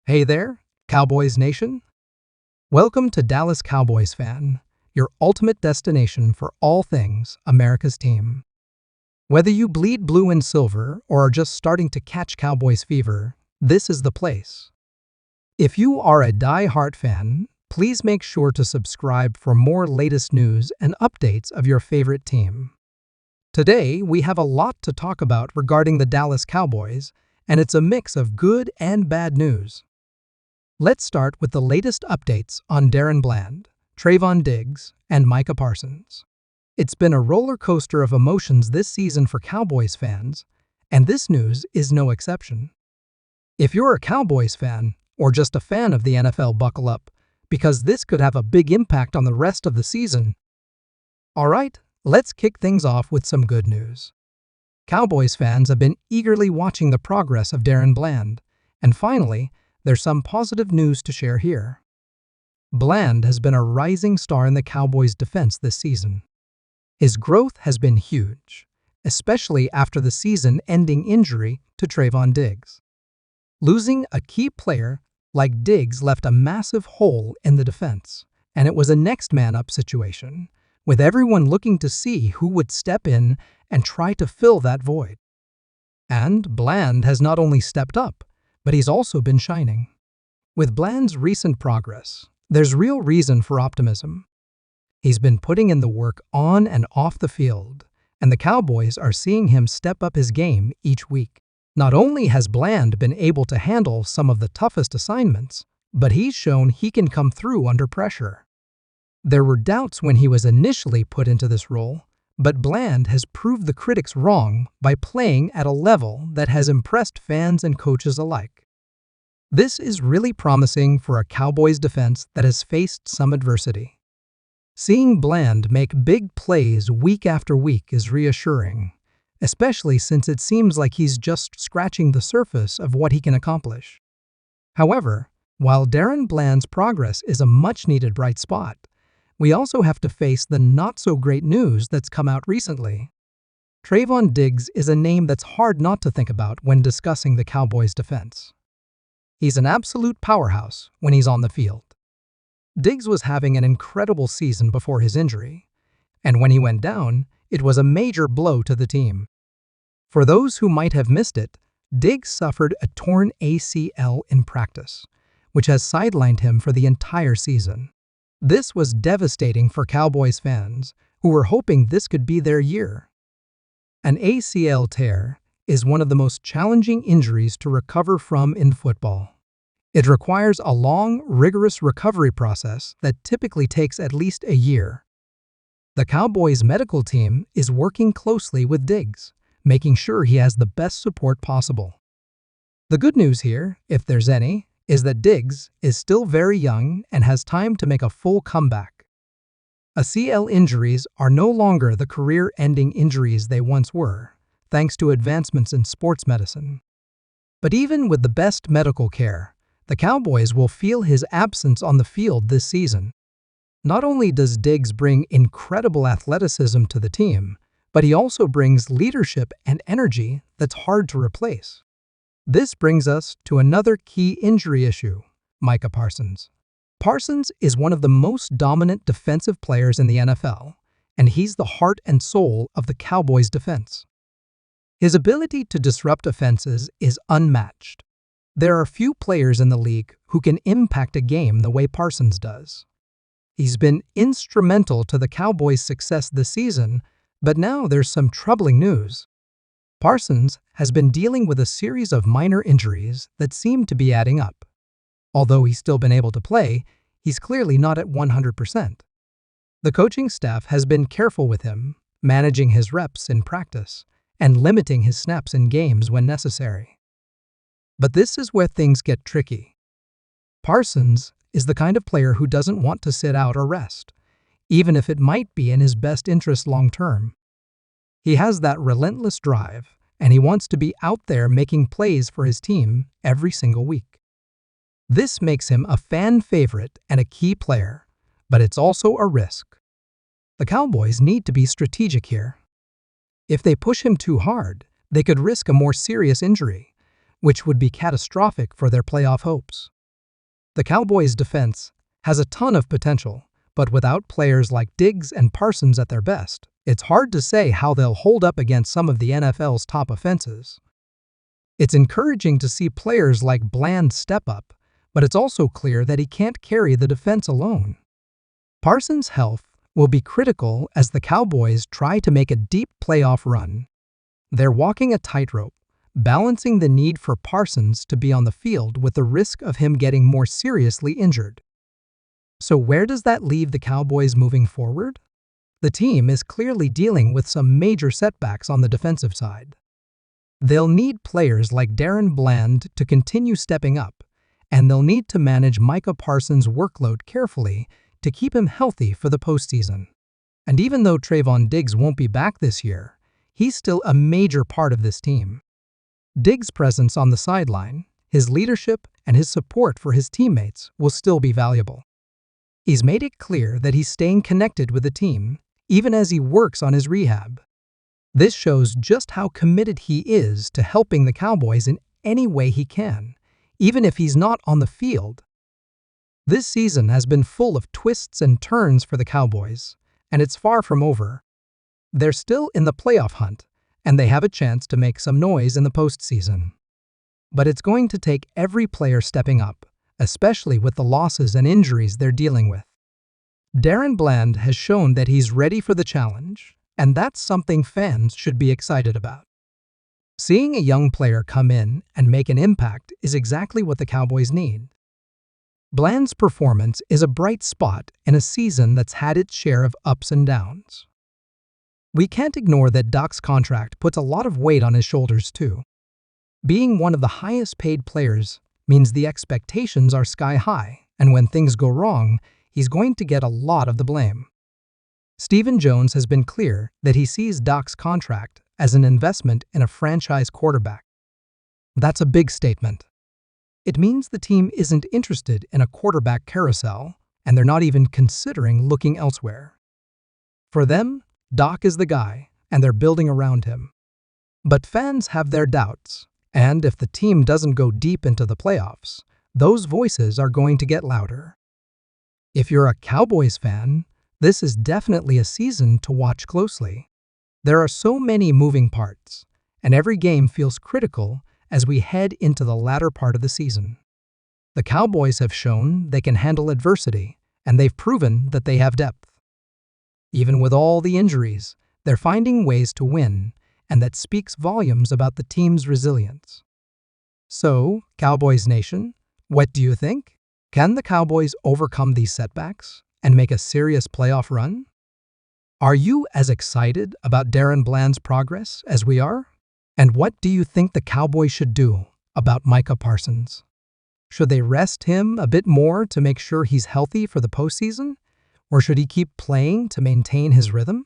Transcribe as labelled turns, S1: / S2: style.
S1: Hey there, Cowboys Nation. Welcome to Dallas Cowboys Fan, your ultimate destination for all things America's team. Whether you bleed blue and silver or are just starting to catch Cowboys fever, this is the place. If you are a die-hard fan, please make sure to subscribe for more latest news and updates of your favorite team. Today, we have a lot to talk about regarding the Dallas Cowboys, and it's a mix of good and bad news. Let's start with the latest updates on Darren Bland, Trayvon Diggs, and Micah Parsons. It's been a roller coaster of emotions this season for Cowboys fans, and this news is no exception. If you're a Cowboys fan, or just a fan of the NFL, buckle up, because this could have a big impact on the rest of the season. Alright, let's kick things off with some good news. Cowboys fans have been eagerly watching the progress of Darren Bland, and finally, there's some positive news to share here. Bland has been a rising star in the Cowboys' defense this season. His growth has been huge, especially after the season-ending injury to Trayvon Diggs. Losing a key player like Diggs left a massive hole in the defense, and it was a next-man-up situation, with everyone looking to see who would step in and try to fill that void. And Bland has not only stepped up, but he's also been shining. With Bland's recent progress, there's real reason for optimism. He's been putting in the work on and off the field, and the Cowboys are seeing him step up his game each week. Not only has Bland been able to handle some of the toughest assignments, but he's shown he can come through under pressure. There were doubts when he was initially put into this role, but Bland has proved the critics wrong by playing at a level that has impressed fans and coaches alike. This is really promising for a Cowboys defense that has faced some adversity. Seeing Bland make big plays week after week is reassuring, especially since it seems like he's just scratching the surface of what he can accomplish. However, while Darren Bland's progress is a much-needed bright spot, we also have to face the not-so-great news that's come out recently. Trayvon Diggs is a name that's hard not to think about when discussing the Cowboys' defense. He's an absolute powerhouse when he's on the field. Diggs was having an incredible season before his injury, and when he went down, it was a major blow to the team. For those who might have missed it, Diggs suffered a torn ACL in practice, which has sidelined him for the entire season. This was devastating for Cowboys fans who were hoping this could be their year. An ACL tear is one of the most challenging injuries to recover from in football. It requires a long, rigorous recovery process that typically takes at least a year. The Cowboys' medical team is working closely with Diggs, making sure he has the best support possible. The good news here, if there's any, is that Diggs is still very young and has time to make a full comeback. ACL injuries are no longer the career-ending injuries they once were, thanks to advancements in sports medicine. But even with the best medical care, the Cowboys will feel his absence on the field this season. Not only does Diggs bring incredible athleticism to the team, but he also brings leadership and energy that's hard to replace. This brings us to another key injury issue, Micah Parsons. Parsons is one of the most dominant defensive players in the NFL, and he's the heart and soul of the Cowboys' defense. His ability to disrupt offenses is unmatched. There are few players in the league who can impact a game the way Parsons does. He's been instrumental to the Cowboys' success this season, but now there's some troubling news. Parsons has been dealing with a series of minor injuries that seem to be adding up. Although he's still been able to play, he's clearly not at 100%. The coaching staff has been careful with him, managing his reps in practice and limiting his snaps in games when necessary. But this is where things get tricky. Parsons is the kind of player who doesn't want to sit out or rest, even if it might be in his best interest long-term. He has that relentless drive, and he wants to be out there making plays for his team every single week. This makes him a fan favorite and a key player, but it's also a risk. The Cowboys need to be strategic here. If they push him too hard, they could risk a more serious injury, which would be catastrophic for their playoff hopes. The Cowboys' defense has a ton of potential, but without players like Diggs and Parsons at their best, it's hard to say how they'll hold up against some of the NFL's top offenses. It's encouraging to see players like Bland step up, but it's also clear that he can't carry the defense alone. Parsons' health will be critical as the Cowboys try to make a deep playoff run. They're walking a tightrope, balancing the need for Parsons to be on the field with the risk of him getting more seriously injured. So where does that leave the Cowboys moving forward? The team is clearly dealing with some major setbacks on the defensive side. They'll need players like Darren Bland to continue stepping up, and they'll need to manage Micah Parsons' workload carefully to keep him healthy for the postseason. And even though Trayvon Diggs won't be back this year, he's still a major part of this team. Diggs' presence on the sideline, his leadership, and his support for his teammates will still be valuable. He's made it clear that he's staying connected with the team, even as he works on his rehab. This shows just how committed he is to helping the Cowboys in any way he can, even if he's not on the field. This season has been full of twists and turns for the Cowboys, and it's far from over. They're still in the playoff hunt, and they have a chance to make some noise in the postseason. But it's going to take every player stepping up, especially with the losses and injuries they're dealing with. Darren Bland has shown that he's ready for the challenge, and that's something fans should be excited about. Seeing a young player come in and make an impact is exactly what the Cowboys need. Bland's performance is a bright spot in a season that's had its share of ups and downs. We can't ignore that Dak's contract puts a lot of weight on his shoulders too. Being one of the highest paid players means the expectations are sky high, and when things go wrong, he's going to get a lot of the blame. Stephen Jones has been clear that he sees Dak's contract as an investment in a franchise quarterback. That's a big statement. It means the team isn't interested in a quarterback carousel, and they're not even considering looking elsewhere. For them, Dak is the guy, and they're building around him. But fans have their doubts, and if the team doesn't go deep into the playoffs, those voices are going to get louder. If you're a Cowboys fan, this is definitely a season to watch closely. There are so many moving parts, and every game feels critical as we head into the latter part of the season. The Cowboys have shown they can handle adversity, and they've proven that they have depth. Even with all the injuries, they're finding ways to win, and that speaks volumes about the team's resilience. So, Cowboys Nation, what do you think? Can the Cowboys overcome these setbacks and make a serious playoff run? Are you as excited about Darren Bland's progress as we are? And what do you think the Cowboys should do about Micah Parsons? Should they rest him a bit more to make sure he's healthy for the postseason? Or should he keep playing to maintain his rhythm?